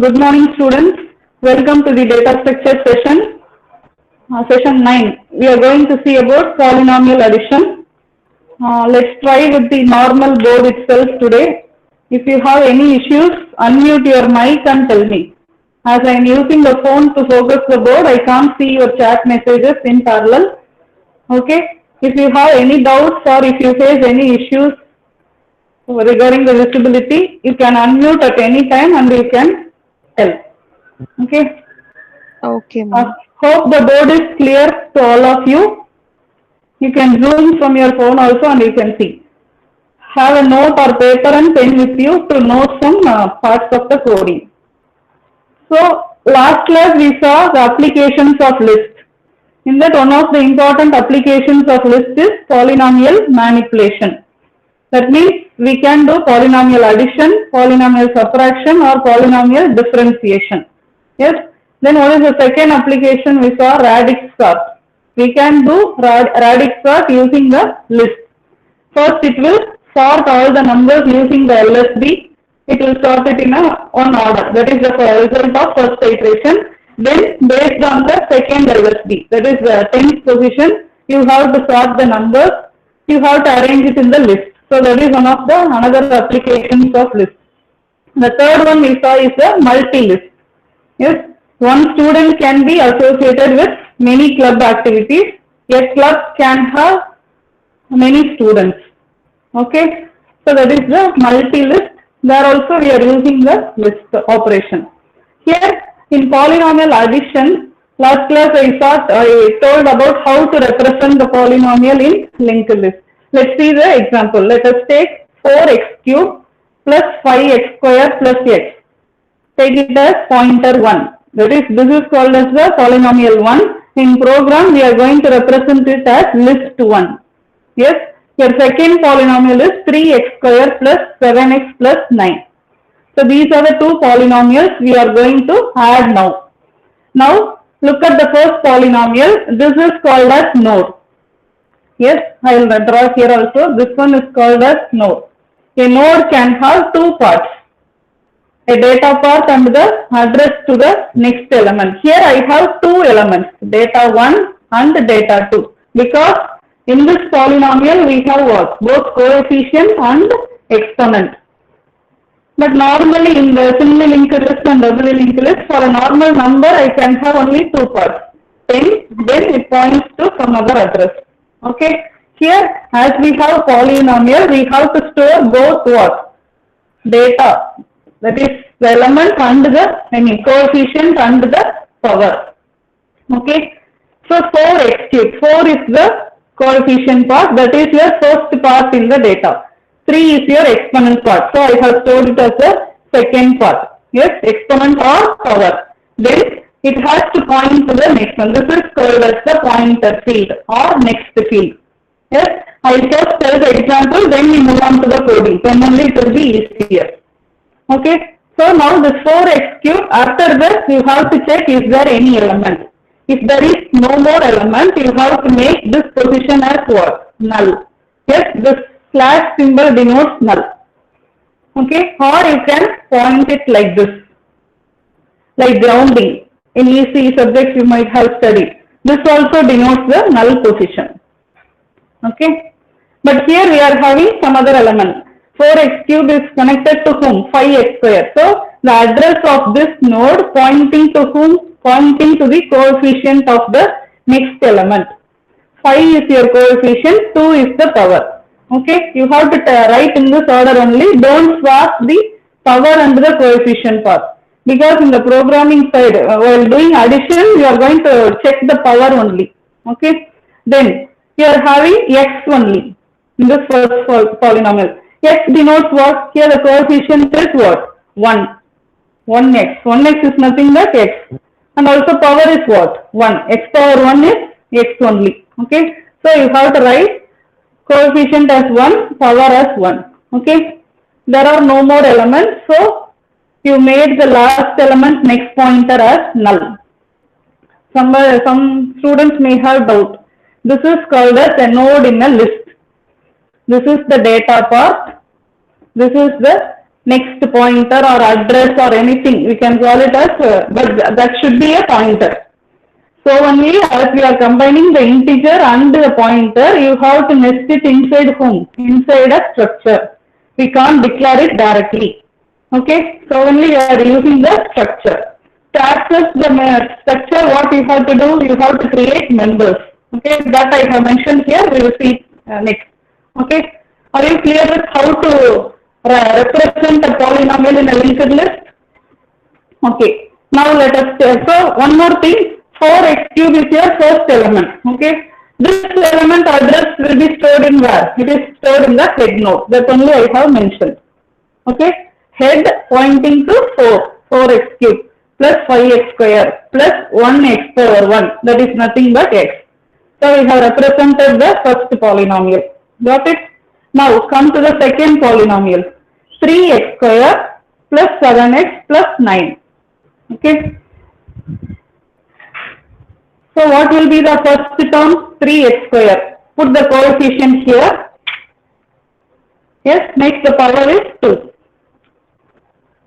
Good morning, students. Welcome to the data structure session, session 9. We are going to see about polynomial addition. Let's try with the normal board itself today. If you have any issues, unmute your mic and tell me. As I am using the phone to focus the board, I can't see your chat messages in parallel. Okay. If you have any doubts or if you face any issues regarding the visibility, you can unmute at any time and you can tell. Okay. Okay, ma'am. Hope the board is clear to all of you. You can zoom from your phone also and you can see. Have a note or paper and pen with you to note some parts of the coding. So last class we saw the applications of list. In that, one of the important applications of list is polynomial manipulation. That means we can do polynomial addition, polynomial subtraction or polynomial differentiation. Yes. Then what is the second application we saw? Radix sort. We can do radix sort using the list. First it will sort all the numbers using the LSB. It will sort it in one order. That is the result of first iteration. Then based on the second LSB, that is the 10th position, you have to sort the numbers. You have to arrange it in the list. So that is one of the another applications of list. The third one we saw is the multi-list. Yes, one student can be associated with many club activities. A club can have many students. Okay, so that is the multi-list. There also we are using the list operation. Here in polynomial addition, last class I told about how to represent the polynomial in linked list. Let's see the example. Let us take 4x cubed plus 5x square plus x. Take it as pointer 1. That is, this is called as the polynomial 1. In program, we are going to represent it as list 1. Yes, your second polynomial is 3x square plus 7x plus 9. So these are the two polynomials we are going to add now. Now, look at the first polynomial. This is called as node. Yes, I will draw here also. This one is called as node. A node can have two parts. A data part and the address to the next element. Here I have two elements, data 1 and data 2. Because in this polynomial we have what? Both coefficient and exponent. But normally in the singly linked list and doubly linked list, for a normal number I can have only two parts. 10, then it points to some other address. Okay. Here as we have polynomial, we have to store both what? Data. That is the element and the coefficient and the power. Okay. So 4x cubed. 4 is the coefficient part. That is your first part in the data. 3 is your exponent part. So I have stored it as the second part. Yes, exponent or power. Then it has to point to the next one. This is called as the pointer field or next field. Yes, I will just tell the example, then we move on to the coding. Then only it will be easier. Okay. So now this 4x cubed, after that you have to check is there any element. If there is no more element, you have to make this position as what? Null. Yes, this slash symbol denotes null. Okay, or you can point it like this, like grounding. In ECE subjects you might have studied. This also denotes the null position. Okay, but here we are having some other element. 4x cubed is connected to whom? 5x square. So the address of this node pointing to whom? Pointing to the coefficient of the next element. 5 is your coefficient, 2 is the power. Okay, you have to write in this order only. Don't swap the power and the coefficient part. Because in the programming side, while doing addition, you are going to check the power only. Okay, then you are having x only in this first polynomial. X denotes what? Here the coefficient is what? 1. 1x. 1x is nothing but x. And also power is what? 1. X power 1 is x only. Okay. So you have to write coefficient as 1, power as 1. Okay. There are no more elements. So you made the last element next pointer as null. Some students may have doubt. This is called as a node in a list. This is the data part. This is the next pointer or address or anything. We can call it as, but that should be a pointer. So only as we are combining the integer and the pointer, you have to nest it inside whom? Inside a structure. We can't declare it directly. Okay, so only you are using the structure. To access the structure, what you have to do, you have to create members. Okay, that I have mentioned here, we will see next. Okay, are you clear with how to represent a polynomial in a linked list? Okay, now let us, so one more thing, 4x cube is your first element. Okay, this element address will be stored in where? It is stored in the head node, that only I have mentioned. Okay, head pointing to 4x cube plus 5x square plus 1x power 1, that is nothing but x. So we have represented the first polynomial. Got it? Now come to the second polynomial. 3x square plus 7x plus 9. Okay. So what will be the first term? 3x square. Put the coefficient here. Yes, makes the power is 2.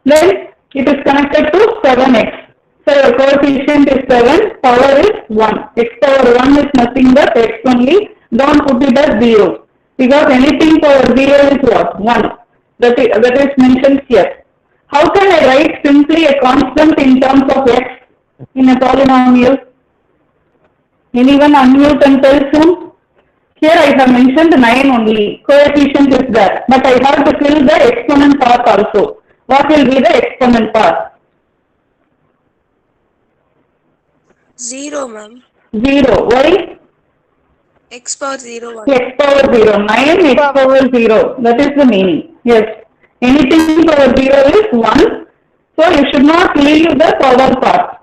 Then it is connected to 7x. So your coefficient is 7, power is 1. X power 1 is nothing but x only. Don't put it as 0. Because anything power 0 is what? 1. That is mentioned here. How can I write simply a constant in terms of x in a polynomial? Anyone unmute and tell soon? Here I have mentioned 9 only. Coefficient is there. But I have to fill the exponent part also. What will be the exponent part? 0, ma'am. 0. Why? X power 0, 1. X power 0. 9 x power 0. That is the meaning. Yes. Anything power 0 is 1. So you should not leave the power part.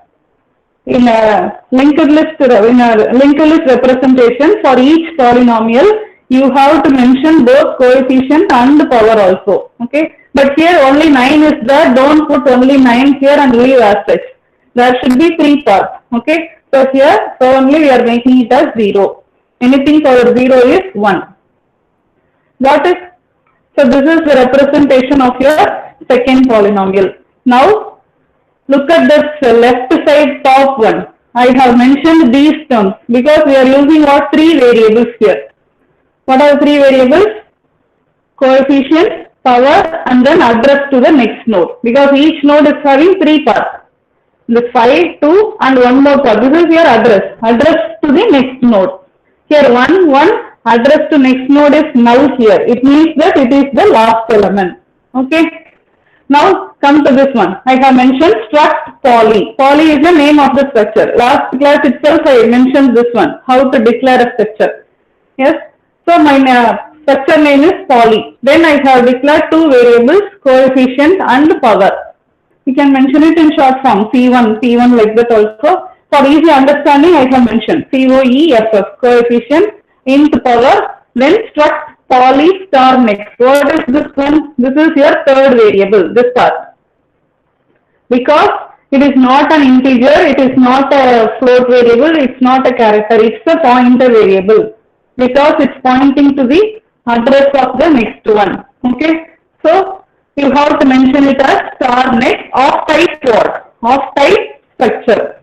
In a linked list representation for each polynomial, you have to mention both coefficient and power also. Okay. But here only 9 is there. Don't put only 9 here and leave as such. There should be 3 parts. Okay. So here, so only we are making it as 0. Anything power 0 is 1. Got it? So this is the representation of your second polynomial. Now, look at this left side top one. I have mentioned these terms because we are using what? 3 variables here. What are 3 variables? Coefficient, power, and then address to the next node. Because each node is having 3 parts. The 5, 2, and one more part. This is your address. Address to the next node. Here 1, 1, address to next node is null here. It means that it is the last element. Okay. Now come to this one. I have mentioned struct poly. Poly is the name of the structure. Last class itself I mentioned this one. How to declare a structure. Yes. So my structure name is poly. Then I have declared 2 variables, coefficient and power. You can mention it in short form, C1, P1 like that also. For easy understanding, I have mentioned COEFF, coefficient, int power, then struct poly star next. What is this one? This is your third variable, this part. Because it is not an integer, it is not a float variable, it's not a character, it's a pointer variable. Because it's pointing to the address of the next one. Okay. So you have to mention it as star next of type what? Of type structure.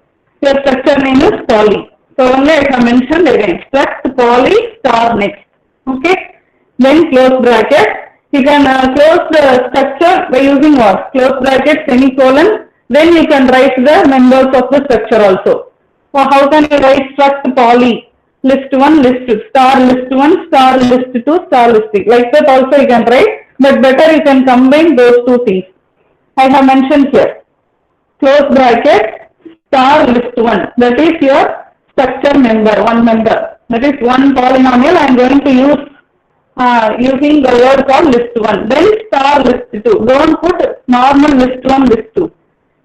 Your structure name is poly. So only I have mentioned again struct poly star next. Okay. Then close bracket. You can close the structure by using what? Close bracket, semicolon. Then you can write the members of the structure also. So how can you write struct poly? List 1, list 2, star list 1, star list 2, star list 3. Like that also you can write. But better you can combine those 2 things. I have mentioned here. Close bracket, star list 1. That is your structure member, one member. That is one polynomial I am going to use using the word called list 1. Then star list 2. Don't put normal list 1, list 2.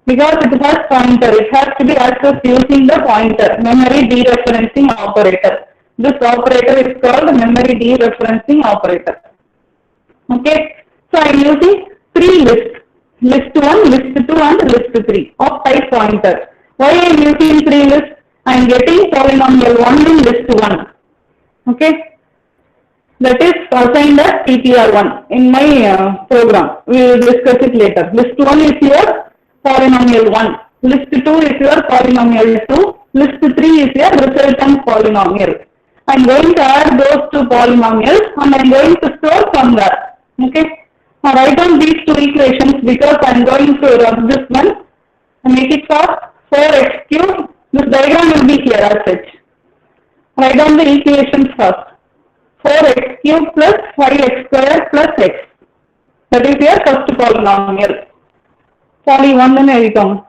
Because it has pointer. It has to be accessed using the pointer, memory dereferencing operator. This operator is called memory dereferencing operator. Okay, so I am using 3 lists, list 1, list 2 and list 3 of type pointer. Why I am using 3 lists? I am getting polynomial 1 in list 1. Okay, that is assigned as PTR1 in my program. We will discuss it later. List 1 is your polynomial 1. List 2 is your polynomial 2. List 3 is your resultant polynomial. I am going to add those two polynomials and I am going to store somewhere. Okay. Now write down these two equations because I am going to rub this one and make it fast. 4x cubed. This diagram will be here as such. Write down the equations first. 4x cubed plus 5x squared plus x. That is your first polynomial. Poly 1 and everything.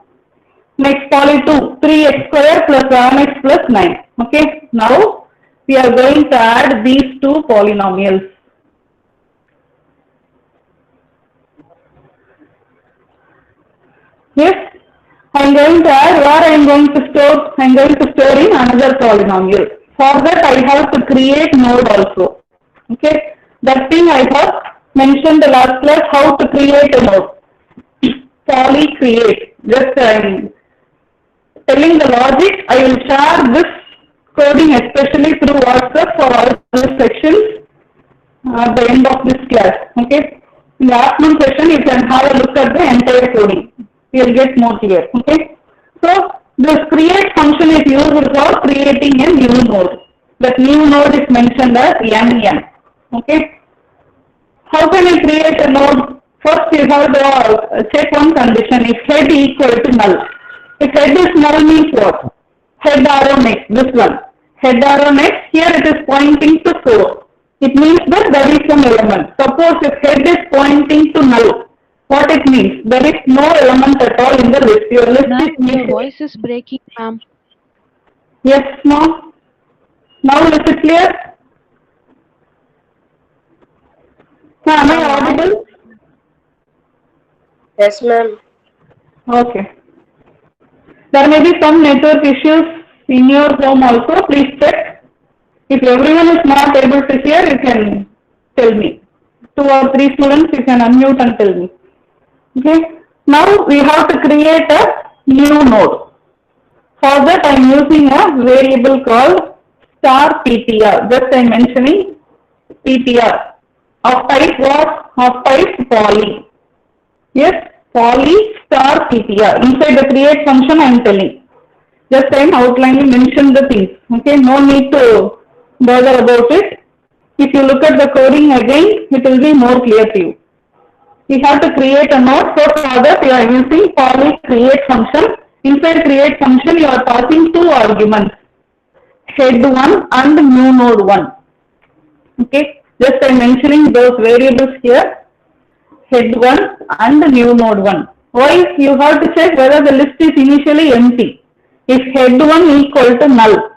Next poly 2, 3x squared plus 1x plus 9. Okay. Now we are going to add these two polynomials. Yes. I am going to add where I am going to store. I am going to store in another polynomial. For that I have to create node also. Okay. That thing I have mentioned the last class how to create a node. Poly create. Just I am telling the logic. I will share this coding especially through WhatsApp for all the sections at the end of this class. Okay. In the afternoon session you can have a look at the entire coding. You will get more clear. Okay. So this create function is used for creating a new node. That new node is mentioned as NN. Okay. How can I create a node? First you have to check one condition. If head equal to null. If head is null means what? Head arrow next. This one. Head arrow next. Here it is pointing to 4. It means that there is some element. Suppose if head is pointing to null. What it means? There is no element at all in the list. Your list Ma'am, is your voice is breaking, ma'am. Yes, ma'am. Now is it clear? Am I audible? Yes, ma'am. Okay. There may be some network issues in your home also. Please check. If everyone is not able to hear, you can tell me. 2 or 3 students, you can unmute and tell me. Okay. Now we have to create a new node. For that I am using a variable called star PTR. Just I am mentioning PTR. Of type what? Of type poly. Yes, poly star PTR. Inside the create function I am telling. Just I am outlining, mention the things. Okay, no need to bother about it. If you look at the coding again, it will be more clear to you. You have to create a node. So for that you are using poly create function. Inside create function you are passing 2 arguments. Head 1 and new node 1. Okay, just I am mentioning those variables here. Head 1 and new node 1. Why? You have to check whether the list is initially empty. If head 1 equal to null,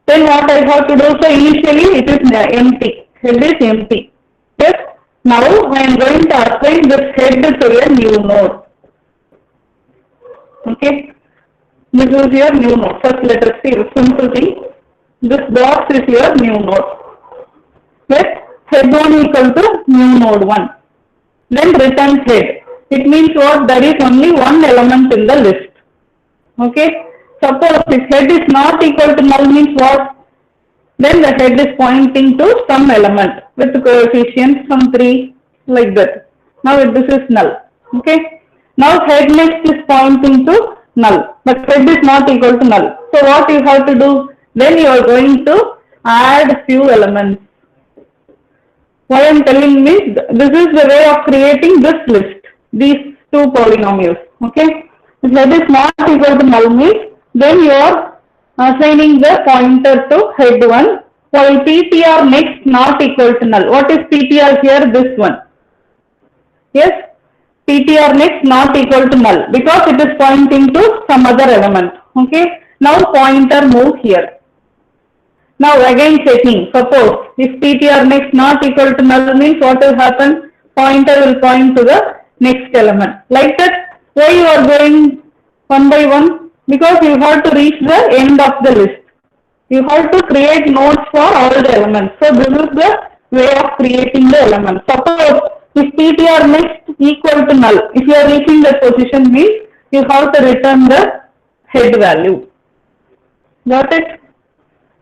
then what I have to do? So initially it is empty. Head is empty. Yes. Now I am going to assign this head to a new node. Okay. This is your new node. First let us see a simple thing. This box is your new node. Yes. Head 1 equal to new node 1. Then return head. It means what? There is only one element in the list. Okay. Suppose if head is not equal to null means what? Then the head is pointing to some element with coefficient some 3 like that. Now this is null. Okay. Now head next is pointing to null, but head is not equal to null. So what you have to do? Then you are going to add few elements. Why I am telling me, this is the way of creating this list, these 2 polynomials. Okay. If head is not equal to null means, then you are assigning the pointer to head 1, while PTR next not equal to null. What is PTR here? This one. Yes, PTR next not equal to null because it is pointing to some other element. Okay. Now pointer move here. Now again checking. Suppose if PTR next not equal to null means what will happen? Pointer will point to the next element. Like that. Why you are going one by one? Because you have to reach the end of the list. You have to create nodes for all the elements. So this is the way of creating the elements. Suppose if PTR next equal to null, if you are reaching that position means you have to return the head value. Got it?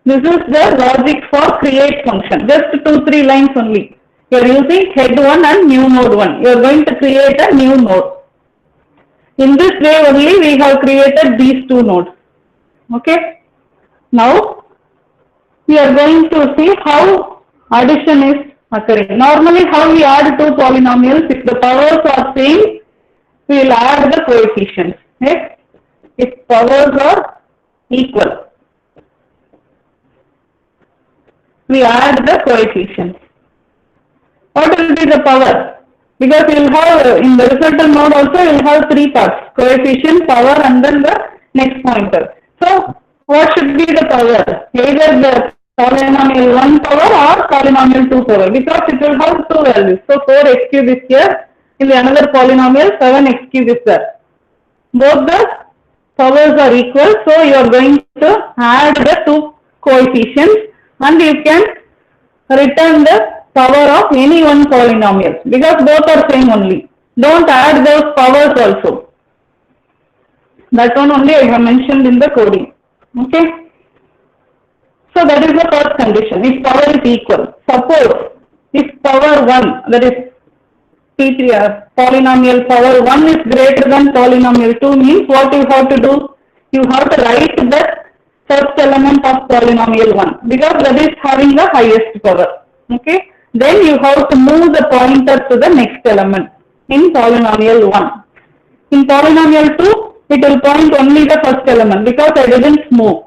This is the logic for create function. Just 2-3 lines only. You are using head 1 and new node 1. You are going to create a new node. In this way only we have created these two nodes. Okay. Now we are going to see how addition is occurring. Normally how we add two polynomials, if the powers are same, we will add the coefficients. Yes? If powers are equal, we add the coefficients. What will be the power? Because you will have, in the resultant node also you will have three parts: coefficient, power, and then the next pointer. So what should be the power? Either the polynomial 1 power or polynomial 2 power, because it will have two values. So 4x cube is here, in the another polynomial 7x cube is there. Both the powers are equal, so you are going to add the two coefficients and you can return the power of any one polynomial, because both are same only. Don't add those powers also. That one only I have mentioned in the coding. Okay. So that is the first condition, if power is equal. Suppose if power 1, that is P3, polynomial power 1 is greater than polynomial 2, means what you have to do? You have to write the first element of polynomial 1, because that is having the highest power. Okay. Then you have to move the pointer to the next element in polynomial 1. In polynomial 2, it will point only the first element because I didn't move.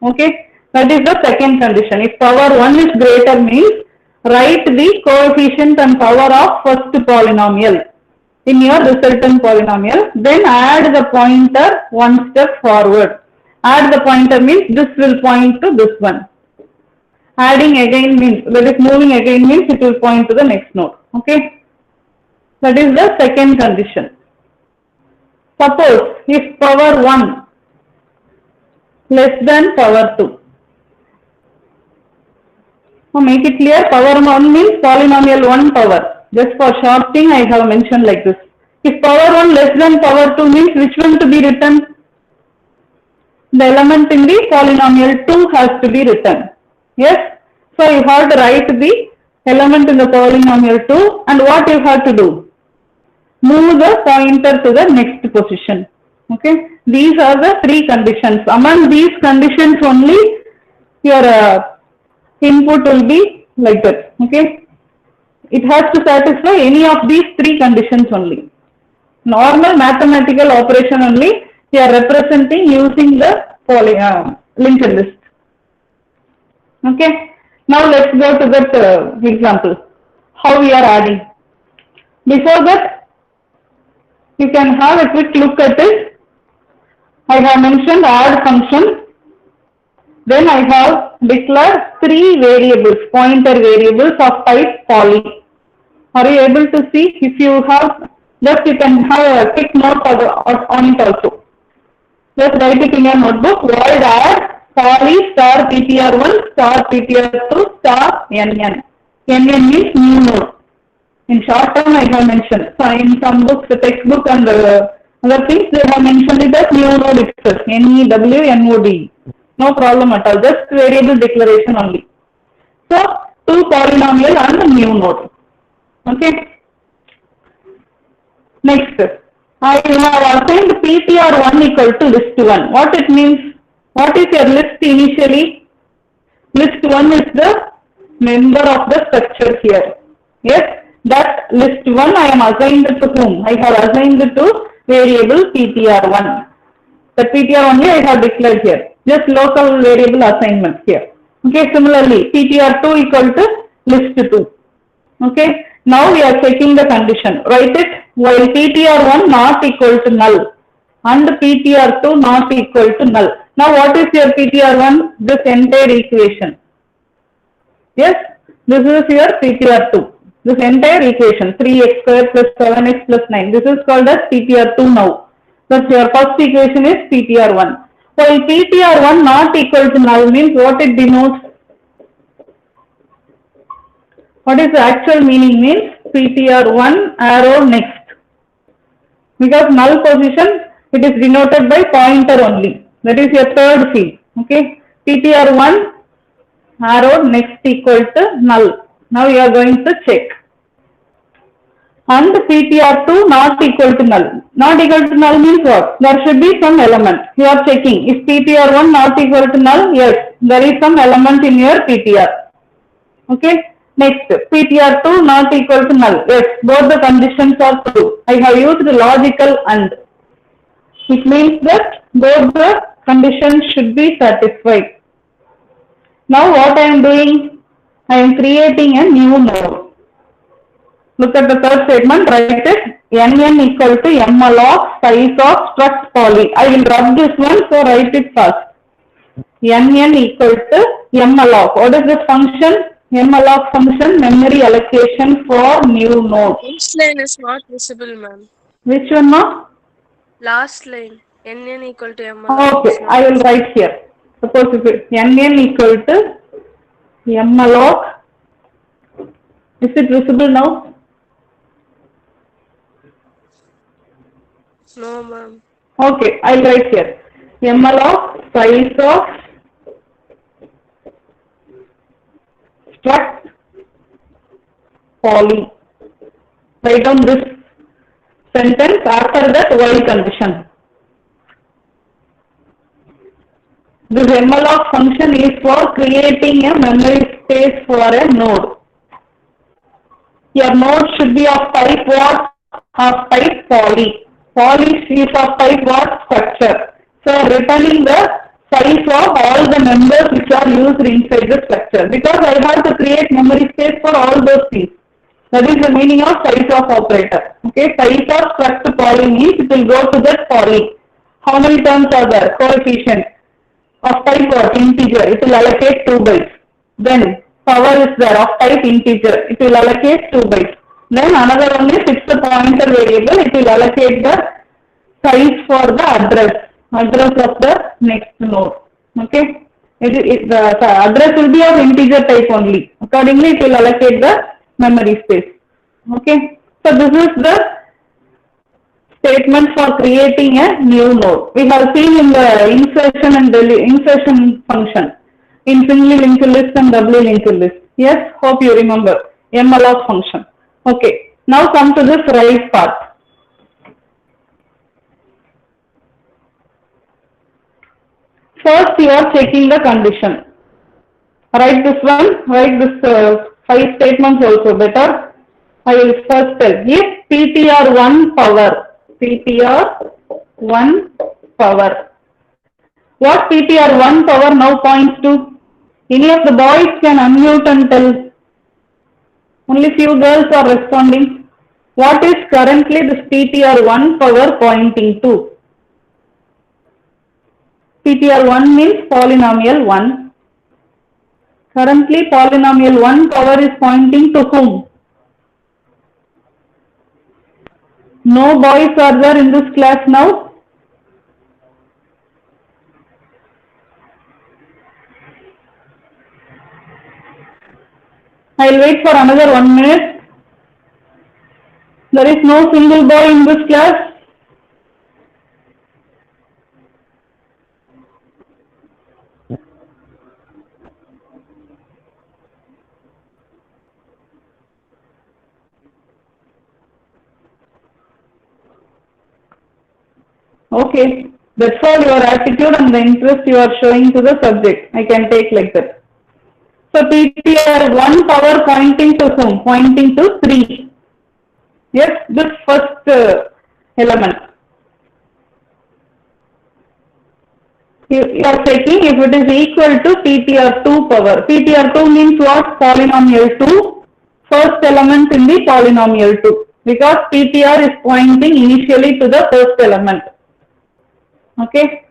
Okay. That is the second condition. If power 1 is greater means write the coefficient and power of first polynomial in your resultant polynomial. Then add the pointer one step forward. Add the pointer means this will point to this one. Adding again means, that is moving again means it will point to the next node. Okay. That is the second condition. Suppose if power 1 less than power 2. Now make it clear, power 1 means polynomial 1 power. Just for shorting I have mentioned like this. If power 1 less than power 2 means which one to be written? The element in the polynomial 2 has to be written. Yes. So you have to write the element in the polynomial 2, and what you have to do? Move the pointer to the next position. Okay. These are the three conditions. Among these conditions only your input will be like that. Okay. It has to satisfy any of these three conditions only. Normal mathematical operation only we are representing using the linked list. Okay. Now let's go to that example. How we are adding. Before that, you can have a quick look at it. I have mentioned add function. Then I have declared three variables, pointer variables of type poly. Are you able to see? If you have, just you can have a quick note on it also. Just write it in your notebook. Void add poly star ptr1 star ptr2 star nn. Nn means new node. In short term I have mentioned. So in some books, the textbook and other things, they have mentioned it as new node itself. NEWNOD. No problem at all. Just variable declaration only. So two polynomial and a new node. Okay. Next, I have assigned ptr1 equal to list1. What it means? What is your list initially? List 1 is the member of the structure here. Yes, that list 1 I am assigned to whom? I have assigned to variable ptr1. The ptr only I have declared here. Just local variable assignment here. Okay, similarly ptr2 equal to list 2. Okay, now we are checking the condition. Write it while ptr1 not equal to null and ptr2 not equal to null. Now what is your ptr1? This entire equation. Yes, this is your ptr2. This entire equation 3x square plus 7x plus 9. This is called as ptr2 now. But your first equation is ptr1. While ptr1 not equal to null means what it denotes? What is the actual meaning means? ptr1 arrow next. Because null position it is denoted by pointer only. That is your third field. Okay. ptr1 arrow next equal to null. Now you are going to check. And PTR2 not equal to null. Not equal to null means what? There should be some element. You are checking. Is PTR1 not equal to null? Yes. There is some element in your PTR. Okay. Next, PTR2 not equal to null. Yes. Both the conditions are true. I have used logical AND. It means that both the conditions should be satisfied. Now what I am doing? I am creating a new node. Look at the third statement, write it nn equal to malloc size of struct poly. I will rub this one, so write it fast. Nn equal to malloc. What is this function? Malloc function, memory allocation for new node. Last line is not visible, ma'am. Which one now? Last line. Nn equal to malloc. Okay, I will write here. Suppose if it nn equal to malloc. Is it visible now? No, ma'am. Okay, I'll write here. malloc size of struct poly. Write down this sentence after that while condition. This malloc function is for creating a memory space for a node. Your node should be of type what? Of type poly. Poly is of type what? Structure. So returning the size of all the members which are used inside the structure. Because I have to create memory space for all those things. That is the meaning of size of operator. Okay, size of struct poly means it will go to that poly. How many terms are there? Coefficient of type what? Integer. It will allocate 2 bytes. Then power is there of type integer. It will allocate 2 bytes. Then another one is fixed pointer variable. It will allocate the size for the address of the next node. Okay, the address will be of integer type only. Accordingly, it will allocate the memory space. Okay, so this is the statement for creating a new node. We have seen in the insertion and insertion function in singly linked list and doubly linked list. Yes, hope you remember malloc function. Okay, now come to this right part. First, you are checking the condition. Write this one, write this 5 statements also better. I will first tell if PTR1 power, PTR1 power. What PTR1 power now points to? Any of the boys can unmute and tell. Only few girls are responding. What is currently this PTR1 power pointing to? PTR1 means polynomial 1. Currently polynomial 1 power is pointing to whom? No boys are there in this class now? I will wait for another 1 minute. There is no single boy in this class. Okay, that's all your attitude and the interest you are showing to the subject. I can take like that. So PTR1 power pointing to whom? Pointing to 3. Yes, this first element. You are checking if it is equal to PTR2 power. PTR2 means what? Polynomial 2. First element in the polynomial 2. Because PTR is pointing initially to the first element. Okay.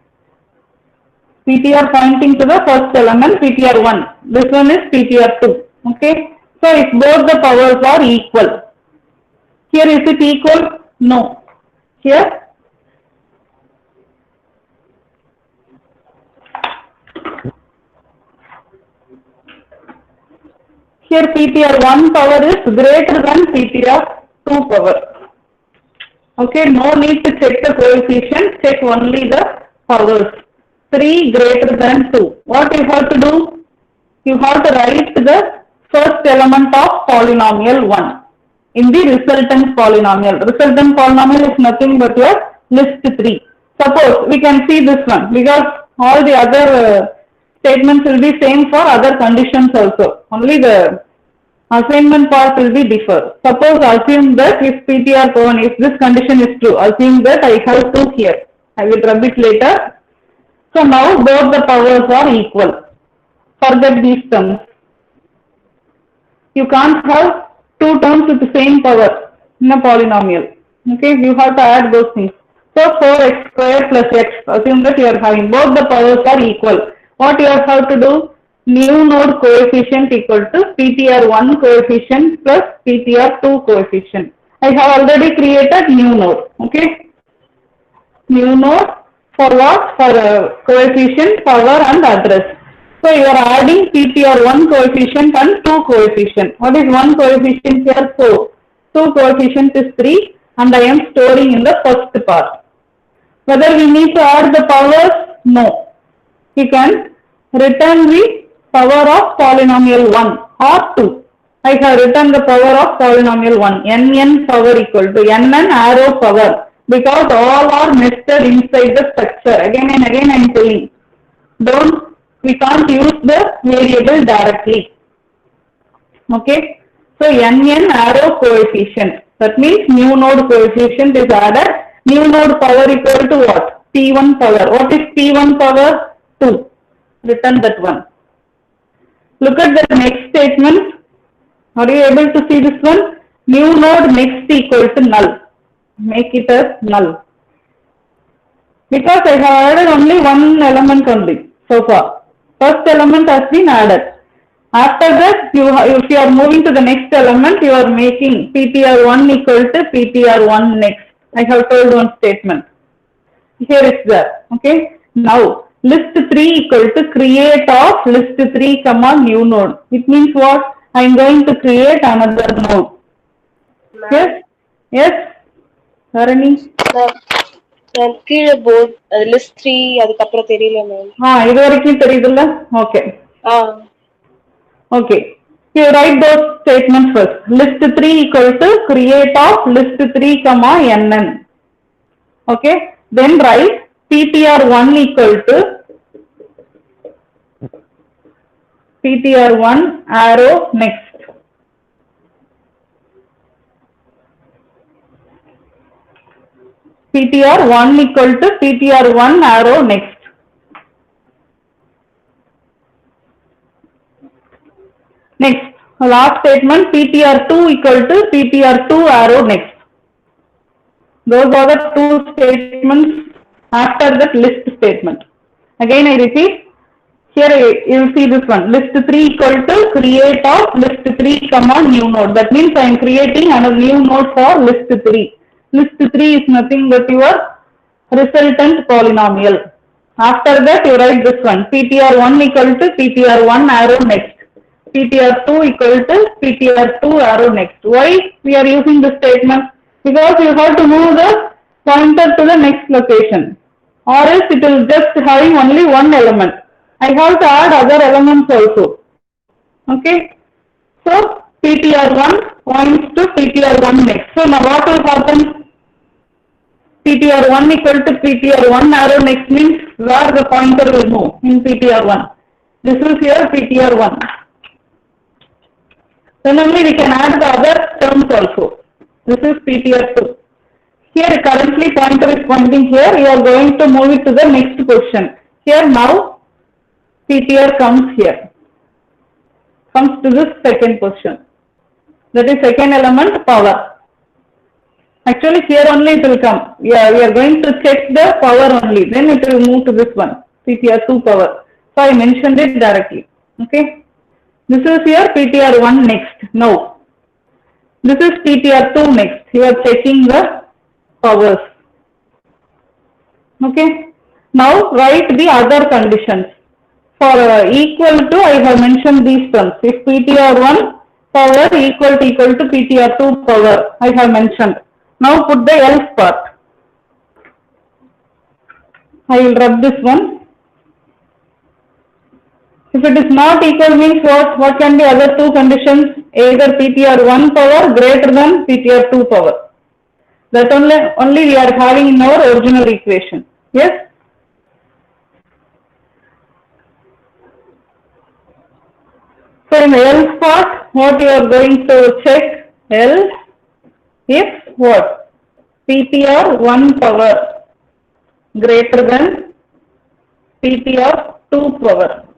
PTR pointing to the first element, PTR1. This one is PTR2. Okay. So if both the powers are equal. Here is it equal? No. Here? Here PTR1 power is greater than PTR2 power. Okay, no need to check the coefficient, check only the powers. 3 greater than 2. What you have to do? you have to write the first element of polynomial 1 in the resultant polynomial. Resultant polynomial is nothing but your list 3. Suppose we can see this one because all the other statements will be same for other conditions also. Only the assignment part will be differ. Suppose assume that if PTR1, if this condition is true, assume that I have 2 here. I will rub it later. So now both the powers are equal. Forget these terms. You can't have 2 terms with the same power in a polynomial. Okay, you have to add those things. So 4x square plus x, assume that you are having both the powers are equal. What you have to do? New node coefficient equal to PTR1 coefficient plus PTR2 coefficient. I have already created new node. Okay. New node for what? For coefficient, power and address. So you are adding PTR1 coefficient and 2 coefficient. What is 1 coefficient here? 4. 2 coefficient is 3 and I am storing in the first part. Whether we need to add the powers? No. You can return the power of polynomial 1 or 2. I have written the power of polynomial 1. N power equal to N arrow power because all are nested inside the structure. Again and again I am telling. We can't use the variable directly. Okay. So N arrow coefficient. That means new node coefficient is added. New node power equal to what? P1 power. What is P1 power? 2. Return that one. Look at the next statement. Are you able to see this one? New node next equal to null. Make it as null. Because I have added only one element only so far. First element has been added. After that, if you are moving to the next element, you are making PTR1 equal to PTR1 next. I have told one statement. Here it's there. Okay. Now, list 3 equal to create of list 3 comma new node. It means what? I am going to create another node. Yes? Yes? Dharani? கீழே board list 3 அதுக்கு அப்புறம் தெரியல ma'am. இது வரைக்கும் தெரியுதுல்ல? Okay. Okay. You write those statements first. List 3 equal to create of list 3 comma nn. Okay. Then write PTR1 equal to PTR1 arrow next. PTR1 equal to PTR1 arrow next. Next, last statement PTR2 equal to PTR2 arrow next. Those are the 2 statements after that list statement. Again I repeat, here you will see this one, list 3 equal to create of list 3 comma new node. That means I am creating another new node for list 3. List 3 is nothing but your resultant polynomial. After that you write this one, PTR1 equal to PTR1 arrow next. PTR2 equal to PTR2 arrow next. Why we are using this statement? Because you have to move the pointer to the next location, or else it will just having only one element. I have to add other elements also. Okay. So PTR1 points to PTR1 next. So now what will happen? PTR1 equal to PTR1 arrow next means where the pointer will move in PTR1. This is here PTR1. Then only we can add the other terms also. This is PTR2. Here currently pointer is pointing here. You are going to move it to the next position. Here now PTR comes here. Comes to this second position. That is second element power. Actually here only it will come. Yeah, we are going to check the power only. Then it will move to this one. PTR2 power. So I mentioned it directly. Okay. This is here PTR1 next. No. This is PTR2 next. You are checking the powers. Okay. Now write the other conditions. For equal to, I have mentioned these terms. If PTR1 power equal to PTR2 power, I have mentioned. Now put the else part. I will rub this one. If it is not equal means what? What can be other two conditions? Either PTR1 power greater than PTR2 power. That only we are having in our original equation. Yes? So in else part, what you are going to check? Else if what? PTR1 power greater than PTR2 power.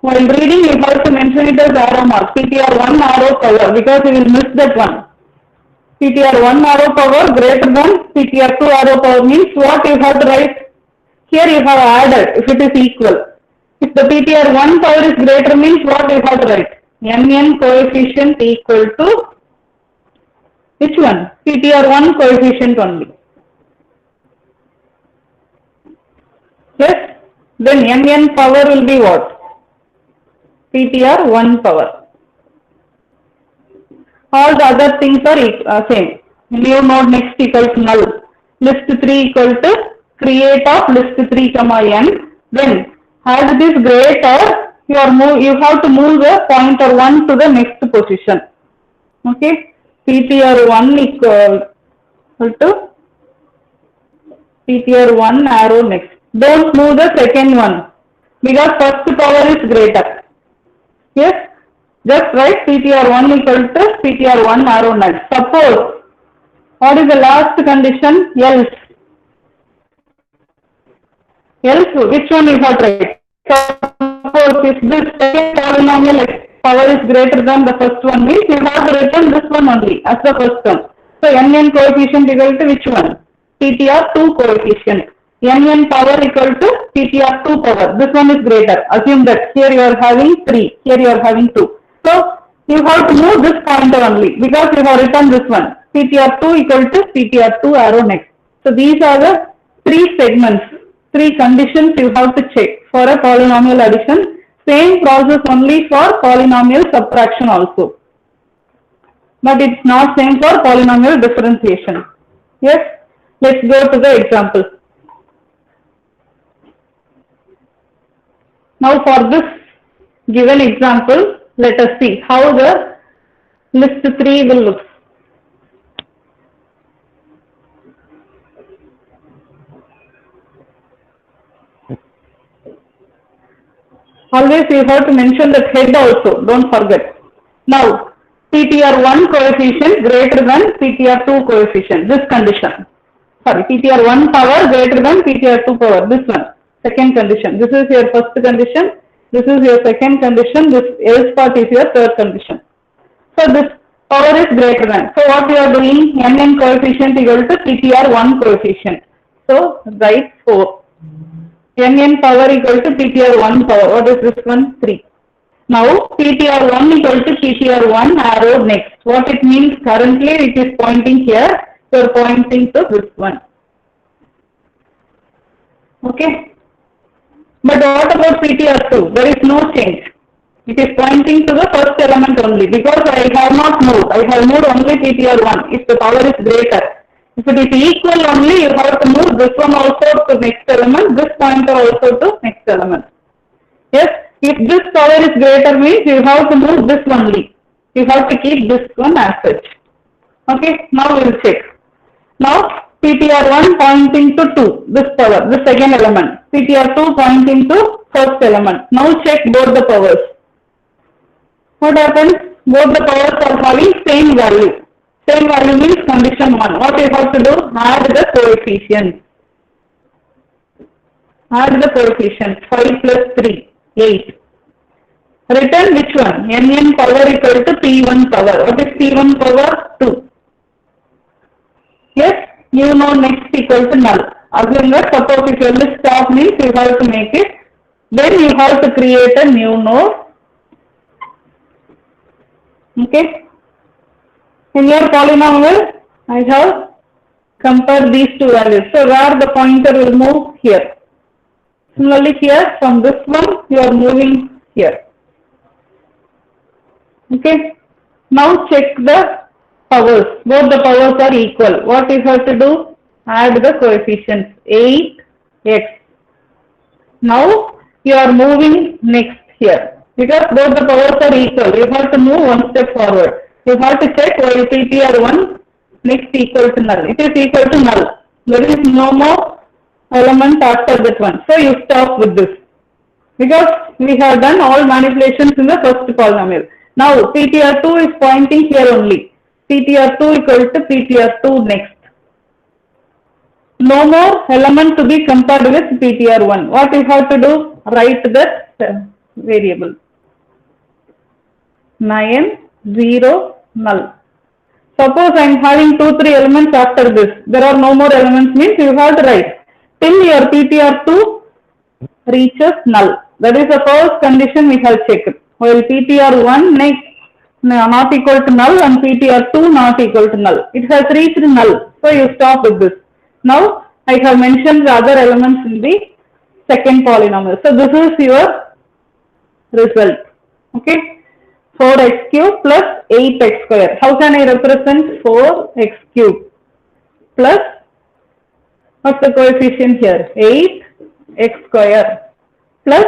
While reading, you have to mention it as arrow mark, PTR1 arrow power, because you will miss that one. PTR1 arrow power greater than PTR2 arrow power means what you have to write? Here you have added if it is equal. If the PTR1 power is greater means what you have to write? Mn coefficient equal to which one? PTR1 coefficient only. Yes? Then Mn power will be what? PTR1 power. All the other things are same. New node next equal to null. List 3 equal to create of list 3 comma n. Then as it is greater, you have to move the pointer 1 to the next position. Okay. PTR1 equal to PTR1 arrow next. Don't move the second one because first power is greater. Yes, just write PTR1 equal to PTR1 arrow next. Suppose, what is the last condition? Else. Else, which one you have to write? Suppose if this second polynomial power is greater than the first one means you have to return this one only as the first one. So Mn coefficient equal to which one? PTR2 coefficient. Mn power equal to PTR2 power. This one is greater. Assume that here you are having 3, here you are having 2. So you have to move this pointer only because you have written this one. PTR2 equal to PTR2 arrow next. So these are the 3 segments, 3 conditions you have to check for a polynomial addition. Same process only for polynomial subtraction also. But it's not same for polynomial differentiation. Yes? Let's go to the example. Now for this given example, let us see how the list 3 will look. Always you have to mention that head also, don't forget. Now, PTR1 coefficient greater than PTR2 coefficient, this condition. Sorry, PTR1 power greater than PTR2 power, this one. Second condition. This is your first condition. This is your second condition. This else part is your third condition. So this power is greater than. So what we are doing? Mn coefficient equal to PTR1 coefficient. So write 4. Mn power equal to PTR1 power. What is this one? 3. Now PTR1 equal to PTR1 arrow next. What it means? Currently it is pointing here. So you are pointing to this one. Okay. But what about PTR2? There is no change. It is pointing to the first element only because I have not moved. I have moved only PTR1 if the power is greater. If it is equal only, you have to move this one also to next element, this pointer also to next element. Yes, if this power is greater means you have to move this only. You have to keep this one as such. Okay, now we will check. Now PTR1 pointing to 2, this power, the second element. PTR2 pointing to first element. Now check both the powers. What happens? Both the powers are having same value. Same value means condition 1. What you have to do? Add the coefficients. Add the coefficients. 5 plus 3, 8. Return which one? Mn power equal to P1 power. What is P1 power? 2. Yes? You know next equal to null. Assume that suppose if your list of means you have to make it. Then you have to create a new node. Okay. In your polynomial, I have compared these two values. So where the pointer will move here. Similarly here from this one you are moving here. Okay. Now check the powers. Both the powers are equal. What you have to do? Add the coefficients. 8x Now you are moving next here because both the powers are equal. You have to move one step forward. You have to check while PTR1 next equal to null. It is equal to null. There is no more element after that one. So you stop with this because we have done all manipulations in the first polynomial. Now PTR2 is pointing here only. PTR2 equal to PTR2 next. No more element to be compared with PTR1. What you have to do? Write that variable. 9, 0, null. Suppose I am having 2, 3 elements after this. There are no more elements means you have to write till your PTR2 reaches null. That is the first condition we have checked. While PTR1 next not equal to null and PTR2 not equal to null. It has reached null. So you stop with this. Now I have mentioned the other elements in the second polynomial. So this is your result. Okay. 4x cube plus 8x square. How can I represent 4x cube plus, what's the coefficient here? 8x square plus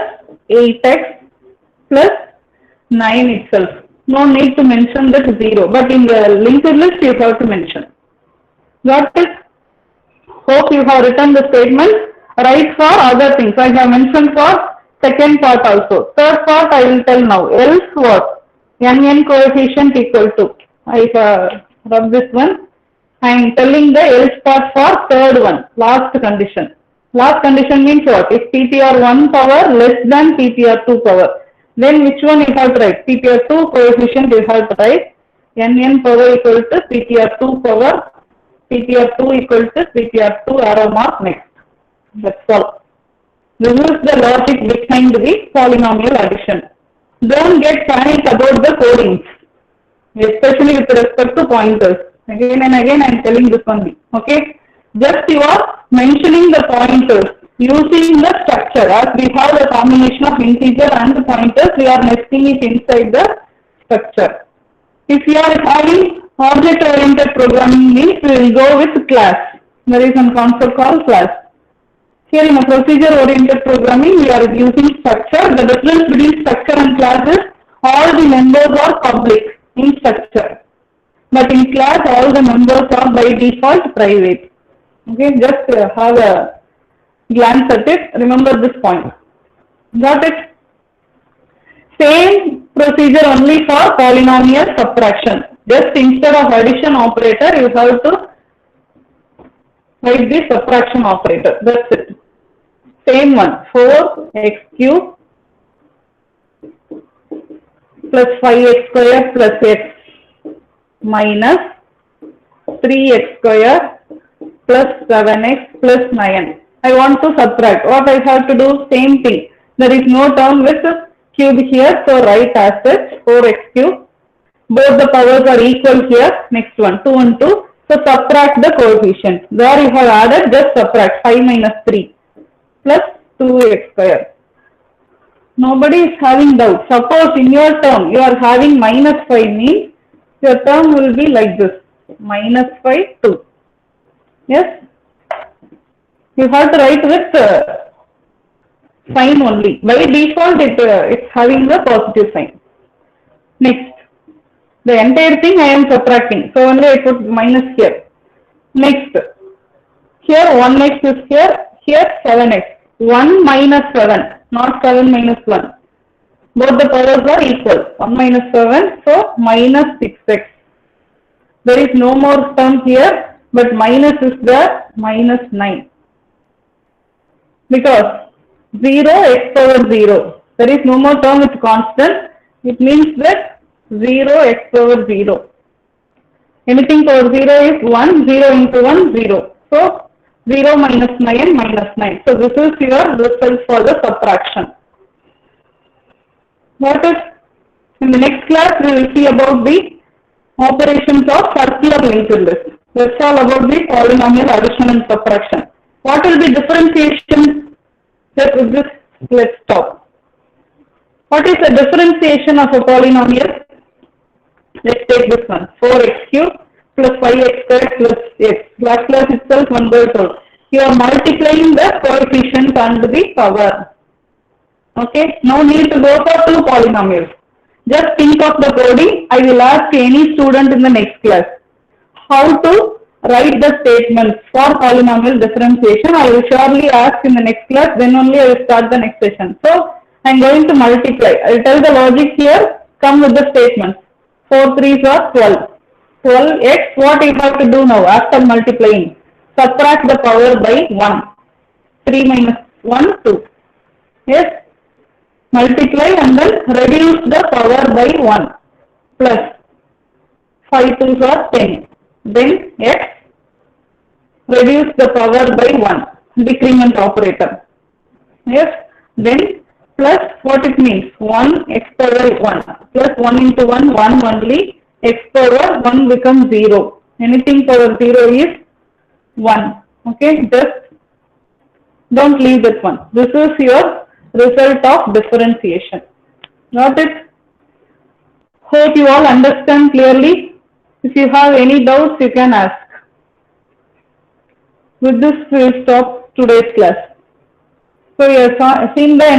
8x plus 9 itself. No need to mention that 0, but in the linked list you have to mention. Got it? Hope you have written the statement. Write for other things. I have mentioned for second part also. Third part I will tell now. Else what? N coefficient equal to. I have rubbed this one. I am telling the else part for third one. Last condition. Last condition means what? If PTR1 power less than PTR2 power. Then which one you have to write? PTR2 coefficient you have to write. N power equal to PTR2 power. PTR2 equal to PTR2 arrow mark next. That's all. This is the logic behind the polynomial addition. Don't get panic about the codings, especially with respect to pointers. Again and again I am telling this only. Okay. Just you are mentioning the pointers using the structure. As we have the combination of integer and pointers, we are nesting it inside the structure. If you are having object-oriented programming means we will go with class. There is some concept called class. Here in a procedure-oriented programming, we are using structure. The difference between structure and class is all the members are public in structure. But in class, all the members are by default private. Okay, just have a glance at it. Remember this point. Got it? Same procedure only for polynomial subtraction. Just instead of addition operator, you have to write the subtraction operator. That's it. Same one. 4x cube plus 5x square plus x minus 3x square plus 7x plus 9. I want to subtract. What I have to do? Same thing. There is no term with cube here, so write as such 4x cube. Both the powers are equal here. Next one, 2 and 2. So subtract the coefficient. There you have added, just subtract 5 minus 3 plus 2x square. Nobody is having doubt. Suppose in your term you are having minus 5 means your term will be like this. Minus 5, 2. Yes? You have to write with sign only. By default it's having the positive sign. Next. The entire thing I am subtracting. So only I put minus here. Next. Here 1x is here. Here 7x. 1 minus 7. Not 7 minus 1. Both the powers are equal. 1 minus 7. So minus 6x. There is no more term here. But minus is there. Minus 9. Because 0 x power 0. There is no more term with constant. It means that 0 x power 0. Anything power 0 is 1. 0 into 1, 0. So 0 minus 9 minus 9. So this is your result for the subtraction. What is? In the next class we will see about the operations of circular linked list. That's all about the polynomial addition and subtraction. What will be differentiation? Let's stop. What is the differentiation of a polynomial? Let's take this one. 4x cube plus 5x squared plus x. Laplace itself 1/4. You are multiplying the coefficient and the power. Okay, no need to go for two polynomials. Just think of the coding. I will ask any student in the next class how to write the statements for polynomial differentiation. I will surely ask in the next class, then only I will start the next session. So I am going to multiply. I will tell the logic here, come with the statements. 4 3s are 12. 12x, what you have to do now after multiplying? Subtract the power by 1. 3 minus 1, 2. Yes? Multiply and then reduce the power by 1. Plus 5 2s are 10. Then x, reduce the power by 1. Decrement operator. Yes? Then plus what it means? 1 x power 1. Plus 1 into 1, 1 only. X power 1 becomes 0. Anything power 0 is 1. Okay? Just don't leave this one. This is your result of differentiation. Got it? Hope you all understand clearly. If you have any doubts, you can ask. With this, we will stop today's class. So you have seen the